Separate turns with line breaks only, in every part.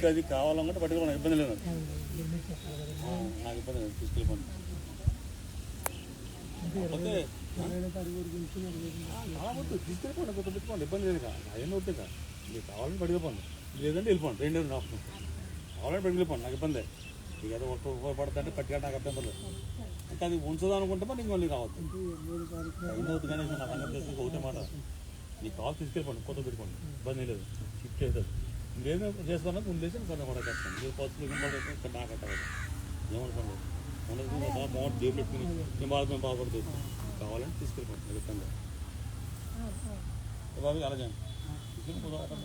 Limit అది కావాలన్నట్టు పట్టుకోవడం ఇబ్బంది లేదు, నాకు ఇబ్బంది లేదు, తీసుకెళ్ళిపోండి. తీసుకెళ్ళిపోండి, కొత్త పెట్టుకోండి, ఇబ్బంది లేదు. అవన్నీ వద్దు, మీకు కావాలని పట్టుకుపోండి, లేదంటే వెళ్ళిపోండి. రెండు ఆప్షన్ కావాలని పట్టుకెళ్ళిపోండి, నాకు ఇబ్బంది. మీకు ఏదో ఉపయోగపడుతుందంటే పట్టుకెళ్ళి నాకు అభ్యంతరం లేదు. ఇంకా అది ఉంచుదాం అనుకుంటే నీకు మళ్ళీ రావద్దు, ఎన్ని అవుతుంది కానీ నా సంగతి చేసి ఒకటే మాట, నీకు కావాలి తీసుకెళ్ళిపోండి, కొత్త పెట్టుకోండి, ఇబ్బంది లేదు, షిఫ్ట్ చేస్తారు. మీరేమో చేసుకున్నా ఉండేసి కొన్ని కూడా కట్టాను, మీరు పచ్చులు ఇక్కడ నాకు కట్టాలి ఏమనుకోండి. ఉండదు మోట్ డే పెట్టుకుని మేము బాధపడుతుంది, కావాలంటే తీసుకెళ్ళిపోండి, నాకు ఇబ్బంది బాబు అలా చేయండి. తీసుకెళ్ళి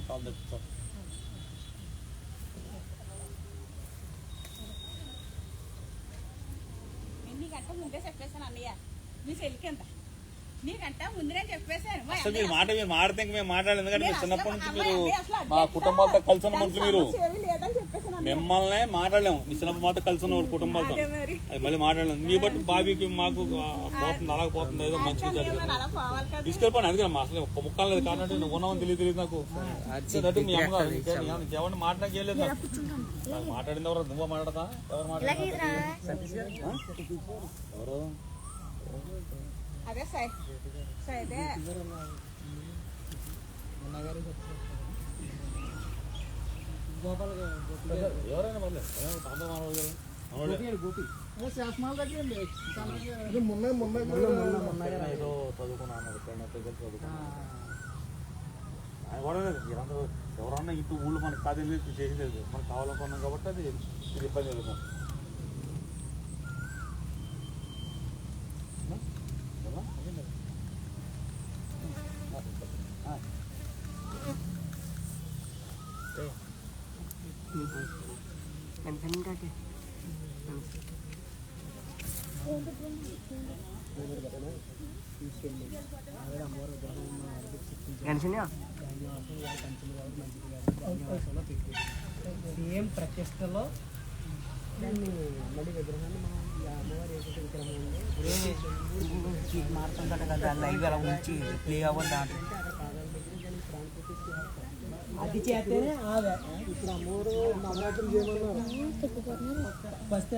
కాల్ తెచ్చుతారు.
నీకంటే ముందే చెప్పేశాను అన్నయ్య, నీ చెల్లికి ఎంత నీకంటే ముందే చెప్పేశాను.
మీరు మాడితే మేము మాట్లాడలేదు, ఎందుకంటే మీరు చిన్నప్పటి నుంచి మీరు మా కుటుంబాలతో కలిసి ఉన్న మనుషులు, మీరు మిమ్మల్ని మాట్లాడలేము, మీ చిన్నప్పటి మాతో కలిసి ఉన్న కుటుంబాలతో అది మళ్ళీ మాట్లాడలేము. మీ బట్టి బాబీకి మాకు పోతుంది, అలాగ పోతుంది, ఏదో మంచిగా జరిగింది తీసుకెళ్ళిపోండి. అందుకని మా అసలు ముక్కలు లేదు కాబట్టి నువ్వు ఉన్నామని తెలియదు నాకు. మీ అమ్మగారు ఇంకెవరిని మాట్లాడడం చేయలేదు, నాకు మాట్లాడింది ఎవరు? నువ్వు మాట్లాడతా? ఎవరు మాట్లాడతారు? ఎవరు?
అదే సైదే
ఎవరైనా పర్లేదు, గోపి ఏదో చదువుకున్నాను, ఎవరన్నా ఇంటూ ఊళ్ళో మనకు కాదు చేసేది, మనకు కావాలనుకున్నాం కాబట్టి అది ఇది ఇబ్బంది లేదు.
సేమ్ ప్రతిష్టలో దాన్ని మళ్ళీ విగ్రహాన్ని మనం అమ్మవారి విగ్రహం మారుతుంటాడు కదా, లైవ్ ఎలా ఉంచి ప్లే అవ్వదు దాంట్లో అది చేస్తేనే ఆవే. ఇప్పుడు అమ్మవారు నవరాత్రులు చేయమన్నారు, ఫస్ట్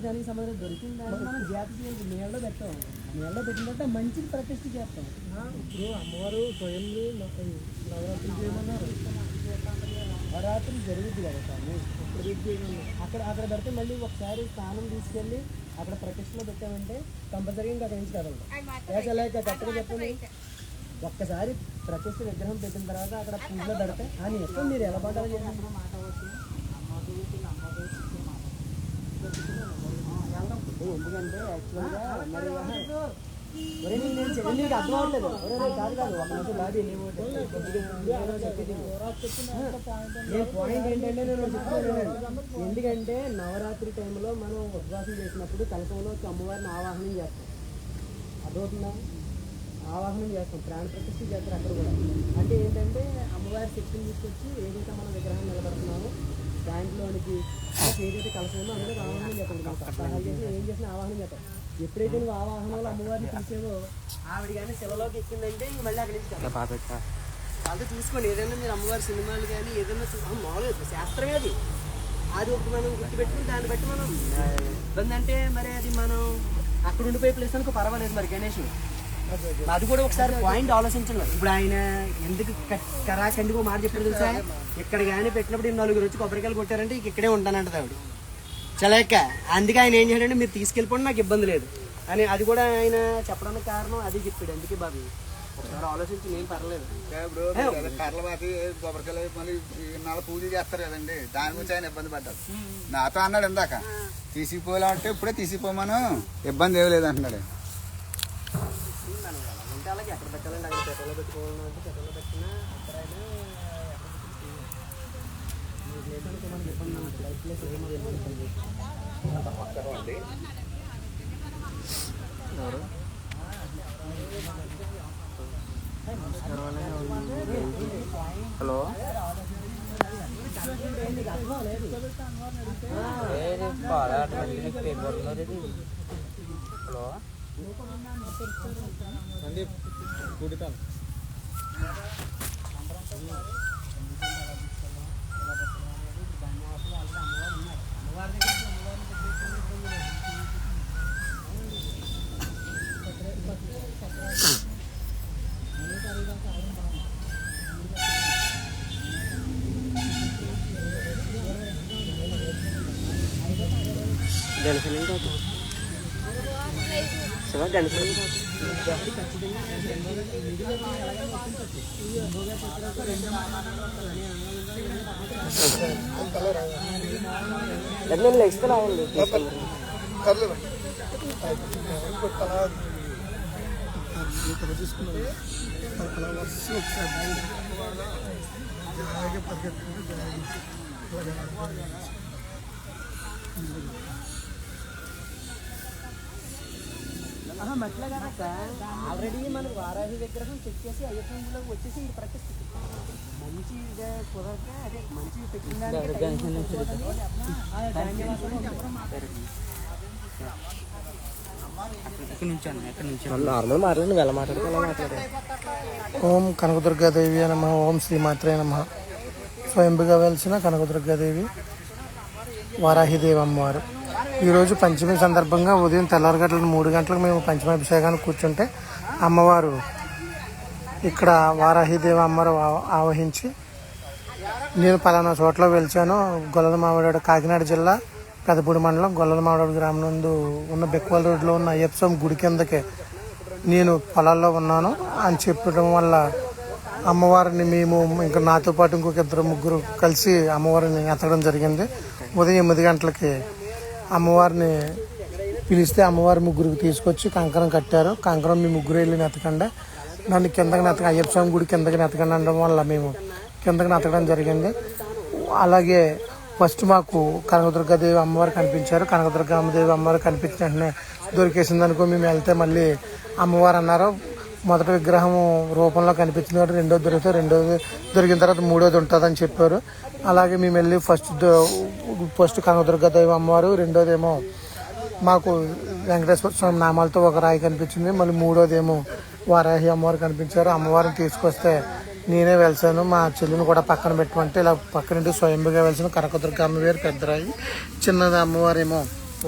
దానికి సంబంధం దొరికిన దాన్ని మనం జాతి చేయాలి, నీళ్ళలో పెట్టాం, నీళ్ళలో పెట్టిన తర్వాత మంచిది ప్రతిష్ఠ చేస్తాం. ఇప్పుడు అమ్మవారు స్వయం నవరాత్రులు చేయమన్నారు, నవరాత్రులు జరుగుద్ది కదా స్వామి, అక్కడ పెడితే మళ్ళీ ఒకసారి స్థానం తీసుకెళ్ళి అక్కడ ప్రతిష్టలో పెట్టామంటే కంపల్సరీగా ఇంకా అక్కడ నుంచి కదలదు. కరెక్ట్గా చెప్పండి, ఒక్కసారి ప్రతిష్ఠ విగ్రహం పెట్టిన తర్వాత అక్కడ పూజలో పెడితే అని ఎక్కువ మీరు ఎలా పడ్డారో చేసినప్పుడు ఎందుకంటే యాక్చువల్గా మరి నీకు అర్థం అవ్వట్లేదు, కాదు ఒక నిమిషం బాబీ నేను పాయింట్ ఏంటంటే నేను చెప్తున్నాను. ఎందుకంటే నవరాత్రి టైంలో మనం ఉపవాసం చేసినప్పుడు కలసంలో అమ్మవారిని ఆవాహనం చేస్తాం, అదవుతుందా? ఆవాహనం చేస్తాం, ప్రాణ ప్రతిష్ఠ చేస్తారు అక్కడ కూడా. అంటే ఏంటంటే అమ్మవారి శక్తిని తీసుకొచ్చి ఏదైతే మనం విగ్రహం నిలబడుతున్నామో దాంట్లోనికి ఏదైతే కలసంలో అందరూ ఆవాహనం చేస్తాం, సప్తాహాలు చేసి ఏం చేసినా ఆవాహనం చేస్తాం. ఎప్పుడైతే నువ్వు ఆవాహనంలో అమ్మవారిని పిలిచేవో ఆవిడ కానీ శిలలోకి ఎక్కిందంటే ఇంక మళ్ళీ అక్కడి నుంచి వాళ్ళతో చూసుకోండి. ఏదైనా మీరు అమ్మవారి సినిమాలు కానీ ఏదైనా మామూలుగా శాస్త్రమే అది, అది ఒక మనం గుర్తుపెట్టుకుని దాన్ని బట్టి మనం ఇబ్బంది అంటే మరి అది మనం అక్కడ ఉండిపోయే ప్లేస్ అనుకో పర్వాలేదు. మరి గణేష్ అది కూడా ఒకసారి పాయింట్ ఆలోచించాలి. ఇప్పుడు ఆయన ఎందుకు కరాకండికి మాట చెప్పారు తెలుసా, ఇక్కడ కానీ పెట్టినప్పుడు నలుగురు వచ్చి కొబ్బరికాయలు కొట్టారంటే ఇక్కడే ఉంటానంటది ఆవిడ చలక్క. అందుకే ఆయన ఏం చేయాలంటే మీరు తీసుకెళ్ళిపోండి, నాకు ఇబ్బంది లేదు అని. అది కూడా ఆయన చెప్పడానికి కారణం అది చెప్పాడు. అందుకే బాబు ఒకసారి ఆలోచించి నేను పర్లేదు.
కర్రలబాతి కొబ్బరికాయలు మళ్ళీ నాలుగు పూజ చేస్తారు కదండి, దాని గురించి ఆయన ఇబ్బంది పడ్డాడు. నాతో అన్నాడు ఇందాక తీసిపోవాలంటే ఇప్పుడే తీసిపోమను, ఇబ్బంది ఏమి లేదు అంటున్నాడు.
అలాగే ఎక్కడ పెట్టాలండి, అక్కడ పెట్టలో పెట్టుకోవాలంటే పెట్టలో పెట్టినా అక్కడ మనకి ఇబ్బంది లైఫ్ ప్లేస్ ఏమవుతుంది
హలో హలో
అండి కూడితాను
జనసేన శివ జనసేన నేను లెగ్స్ రాయండి మట్లా కనుక ఆల్రెడీ మనకు వారాహి విగ్రహం చెక్ చేసి అయ్యప్పలోకి వచ్చేసి ఇది ప్రతిష్ఠితి మంచిగా కుదరక అదే మంచి నార్మల్ మాట్లాడి వెళ్ళ మాట్లాడుకోవాలి.
ఓం కనకదుర్గాదేవి నమ. ఓం శ్రీమాత్రే నమ. స్వయంభుగా వెలిసిన కనకదుర్గాదేవి వారాహిదేవి అమ్మవారు. ఈరోజు పంచమి సందర్భంగా ఉదయం తెల్లారగట్ల 3 గంటలకు మేము పంచమాభిషేకానికి కూర్చుంటే అమ్మవారు ఇక్కడ వారాహిదేవి అమ్మవారు ఆవహించి నేను పలానా చోట్ల వెలిచాను. గొల్లల మామిడాడు, కాకినాడ జిల్లా పెదపూడి మండలం గొల్లల మామిడాడు గ్రామం నందు ఉన్న బెక్వాల్ రోడ్లో ఉన్న అయ్యప్ప స్వామి గుడి కిందకే నేను పొలాల్లో ఉన్నాను అని చెప్పడం వల్ల అమ్మవారిని మేము ఇంకా నాతో పాటు ఇంకొక 2-3 కలిసి అమ్మవారిని ఎత్తడం జరిగింది. ఉదయం 8 గంటలకి అమ్మవారిని పిలిస్తే అమ్మవారి ముగ్గురికి తీసుకొచ్చి కంకణం కట్టారు. కంకణం మీ ముగ్గురు వెళ్ళి నెతకండి, నన్ను కిందకి నెతక అయ్యప్ప స్వామి గుడి కిందకి నెతకండి అనడం వల్ల మేము కిందకి నెతకడం జరిగింది. అలాగే ఫస్ట్ మాకు కనకదుర్గాదేవి అమ్మవారు కనిపించారు. కనకదుర్గాదేవి అమ్మవారు కనిపించిన వెంటనే దొరికేసింది అనుకో మేము వెళ్తే మళ్ళీ అమ్మవారు అన్నారు మొదటి విగ్రహం రూపంలో కనిపించింది కాబట్టి రెండోది దొరికితే రెండోది దొరికిన తర్వాత మూడోది ఉంటుందని చెప్పారు. అలాగే మేము వెళ్ళి ఫస్ట్ కనకదుర్గాదేవి అమ్మవారు, రెండోదేమో మాకు వెంకటేశ్వర స్వామి నామాలతో ఒక రాయి కనిపించింది, మళ్ళీ మూడోదేమో వారాహి అమ్మవారు కనిపించారు. అమ్మవారిని తీసుకొస్తే నేనే వెలిసాను, మా చెల్లిని కూడా పక్కన పెట్టమంటే ఇలా పక్కనుండి స్వయంభుగా వెలిసిన కనకదుర్గ అమ్మవారు పెద్దరాయి, చిన్నది అమ్మవారేమో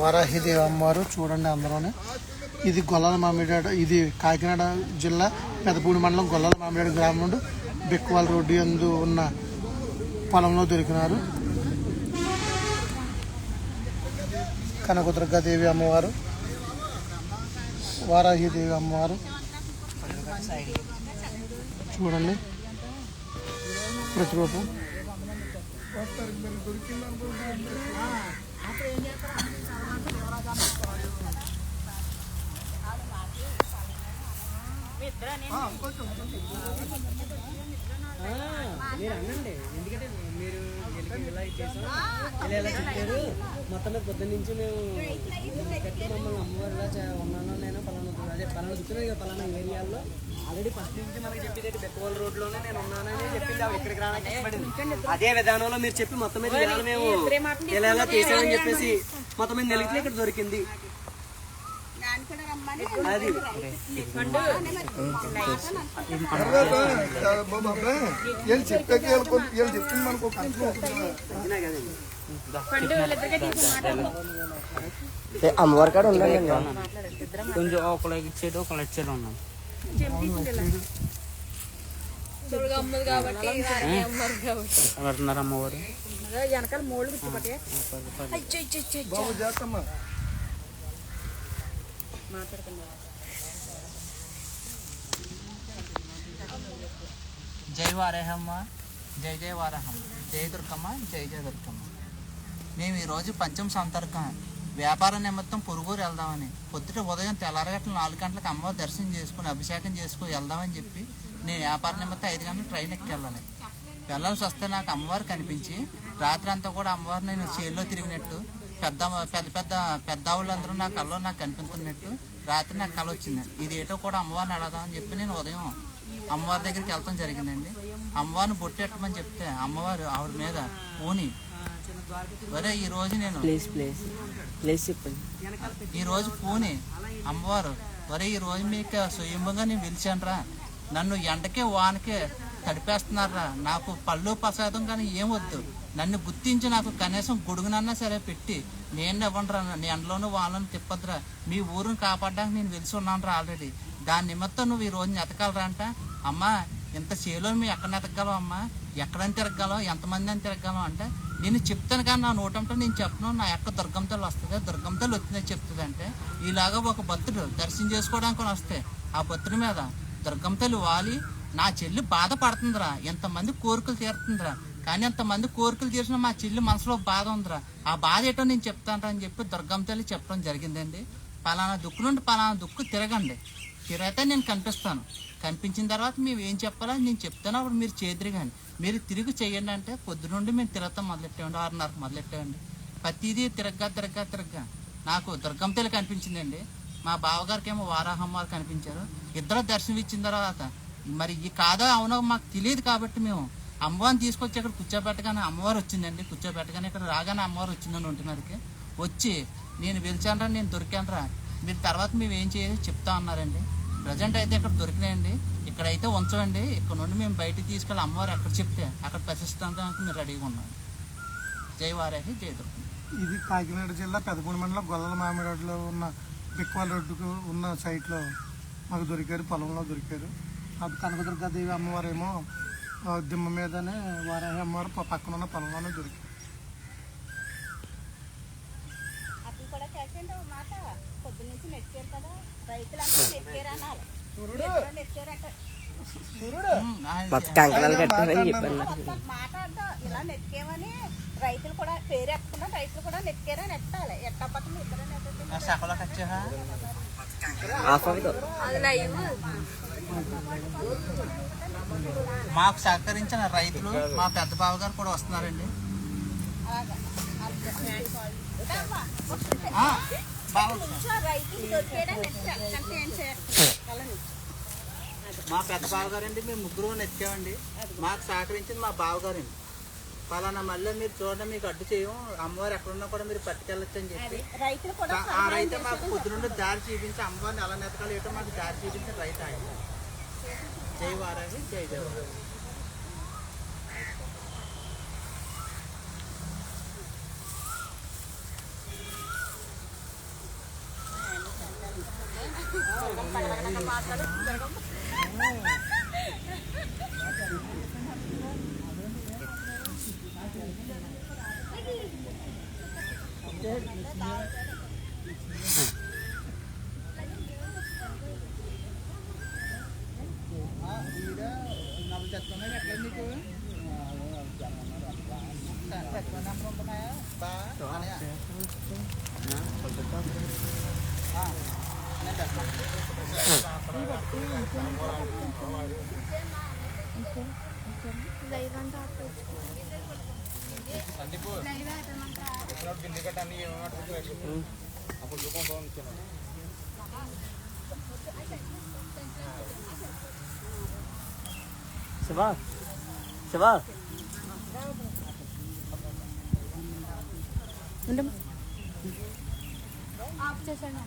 వారాహిదేవి అమ్మవారు. చూడండి అందరూనే. ఇది గొల్లల మామిడాడు, ఇది కాకినాడ జిల్లా పెదపూడి మండలం గొల్లల మామిడాడు గ్రామం నుండి బెక్వాల్ రోడ్డు యందు ఉన్న పొలంలో దొరికినారు. కనకదుర్గాదేవి అమ్మవారు, వారాహిదేవి అమ్మవారు చూడండి ప్రతిరూపం.
మీరు అనండి, ఎందుకంటే మీరు ఇలా ఇచ్చేసాం ఇలా ఎలా చెప్పారు. మొత్తం మీద పొద్దున్న నుంచి మేము కట్టి మమ్మల్ని అమ్మవారు ఇలా ఉన్నాను నేను పలానా కూర్చున్నాను ఇక పలానా ఏరియాలో ఆల్రెడీ ఫస్ట్ నుంచి మనకి చెప్పేది బెక్కవాల్ రోడ్లోనే నేను ఉన్నానని చెప్పింది. ఇక్కడికి రావడానికి అదే విధానంలో మీరు చెప్పి మొత్తం మీద మేము ఇలా ఎలా చేసామని చెప్పేసి మొత్తం మీద నెలకి ఇక్కడ దొరికింది. అది అమ్మవారి కాడ ఉండండి కొంచెం ఒకళ్ళకి ఇచ్చేది ఒకళ్ళు ఇచ్చేది ఉన్నాం. ఎవరున్నారు అమ్మవారు
వెనకాల మూడు గుర్తుపట్టే
జై వారాహమ్మ, జై జై వారాహమ్మ, జై దుర్గమ్మ, జై జై దుర్గమ్మ. మేము ఈరోజు పంచమ సంతర్కం వ్యాపార నిమిత్తం పొరుగురు వెళ్దామని పొద్దుట ఉదయం తెల్లారగట్ల 4 గంటలకు అమ్మవారి దర్శనం చేసుకుని అభిషేకం చేసుకుని వెళ్దామని చెప్పి నేను వ్యాపార నిమిత్తం 5 గంటలకు ట్రైన్ ఎక్కి వెళ్ళాల్సి వస్తే నాకు అమ్మవారు కనిపించి రాత్రి అంతా కూడా అమ్మవారు నేను చేల్లో తిరిగినట్టు పెద్ద వాళ్ళందరూ నా కళ్ళలో నాకు కనిపించినట్టు రాత్రి నాకు కళ వచ్చింది. ఇది ఏటో కూడా అమ్మవారిని అడదామని చెప్పి నేను ఉదయం అమ్మవారి దగ్గరికి వెళ్తాం జరిగిందండి. అమ్మవారిని బొట్టెట్టమని చెప్తే అమ్మవారు ఆవిడ మీద ఊని వరే ఈరోజు నేను ఈరోజు పూని అమ్మవారు వరే ఈరోజు మీకు స్వయంగా నేను పిలిచానురా, నన్ను ఎండకే వానకే తడిపేస్తున్నారా, నాకు పళ్ళు ప్రసాదం కానీ ఏం వద్దు, నన్ను గుర్తించి నాకు కనీసం గొడుగునన్నా సరే పెట్టి నేను ఇవ్వండిరా, నీ ఎండలోనూ వాళ్ళని తిప్పద్దురా, మీ ఊరిని కాపాడడానికి నేను వెలిసి ఉన్నాను రా ఆల్రెడీ, దాని నిమిత్తం నువ్వు ఈ రోజు ఎతకాలరా అంట. అమ్మా ఇంత చేలో మేము ఎక్కడ ఎతకగలం అమ్మా, ఎక్కడని తిరగగలం, ఎంతమంది అని తిరగగలం అంటే నేను చెప్తాను కానీ నా నోటంటే నేను చెప్పను. నా యొక్క దుర్గం తల్లి వస్తుంది, దుర్గం తల్లి వచ్చిందని చెప్తుంది అంటే ఇలాగా ఒక భక్తుడు దర్శనం చేసుకోవడానికి వస్తే ఆ భక్తుడి మీద దుర్గం తల్లి వాలి నా చెల్లి బాధపడుతుందిరా, ఎంతమంది కోరికలు తీరుతుందిరా, కానీ ఎంతమంది కోరికలు తీర్చిన మా చెల్లి మనసులో బాధ ఉందిరా, ఆ బాధ ఏంటో నేను చెప్తాను అని చెప్పి దుర్గం తల్లి చెప్పడం జరిగిందండి. పలానా దుక్కు నుండి పలానా దుక్కు తిరగండి, తిరిగితే నేను కనిపిస్తాను, కనిపించిన తర్వాత మేము ఏం చెప్పాలో నేను చెప్తాను, అప్పుడు మీరు చేద్దరు. కానీ మీరు తిరిగి చేయండి అంటే పొద్దు నుండి మేము తిరగతాం మొదలెట్టామండి, 6:30 మొదలెట్టామండి. ప్రతిదీ తిరగ్గా నాకు దుర్గం తల్లి కనిపించిందండి. మా బావగారికి ఏమో వారాహమ్మవారు కనిపించారు. ఇద్దరు దర్శనం ఇచ్చిన తర్వాత మరి ఈ కాదో అవునో మాకు తెలియదు కాబట్టి మేము అమ్మవారిని తీసుకొచ్చి ఇక్కడ కూర్చోబెట్టగానే అమ్మవారు వచ్చిందండి. కూర్చోబెట్టగానే ఇక్కడ రాగానే అమ్మవారు వచ్చిందని ఒంటి మీదకి వచ్చి నేను పిలిచానరా, నేను దొరికానరా, మీరు తర్వాత మేము ఏం చేయాలి చెప్తా ఉన్నారండి. ప్రజెంట్ అయితే ఇక్కడ దొరికినాయండి, ఇక్కడైతే ఉంచండి, ఇక్కడ నుండి మేము బయటికి తీసుకెళ్ళి అమ్మవారు ఎక్కడ చెప్తే అక్కడ ప్రశిస్తానికి మీరు రెడీగా ఉన్నాం. జై వారాహి, జై దుర్గం.
ఇది కాకినాడ జిల్లా పెదపూడి మండలం గొల్లల మామిడిలో ఉన్న బిక్వాల రోడ్డుకు ఉన్న సైట్లో మాకు దొరికారు, పొలంలో దొరికారు. అది కనకదుర్గాదేవి అమ్మవారేమో దిమ్మ మీదనే, వారాహి అమ్మవారు పక్కన ఉన్న పొలంలోనే దొరికారు.
అతను కూడా చేసిండు మాట పొద్దున్న నుంచి నెట్టారు కదా, రైతులంతా నెట్టారు అన్నారు. నెట్టారట మాట్లాడదాం ఇలా నెక్కేమని రైతులు కూడా పేరు ఎట్టుకున్నా, రైతులు కూడా నెక్కారని నెట్టాలి. ఎట్టపక్కన ఇద్దరు
మాకు సహకరించిన రైతులు మా పెద్ద బావ గారు కూడా వస్తున్నారండి.
రైతులు దొరికేయడం నెట్టే ఏం చేయాలి.
మా పెద్ద బావగారండి, మేము ముగ్గురు నెచ్చామండి. మాకు సహకరించింది మా బావగారండి. పలానా మళ్ళీ మీరు చూడండి, మీకు అడ్డు చేయం, అమ్మవారు ఎక్కడున్నా కూడా మీరు పట్టుకెళ్ళచ్చు అని చెప్పి ఆ రైతు మాకు పొద్దు నుండి దారి చూపించి అమ్మవారిని ఎలా నెతకాలి ఏటో మాకు దారి చూపించిన రైతు ఆయన. జై వారాహి, జై జై వారాహి.
శివా శివా
ఆఫ్ చేశాను.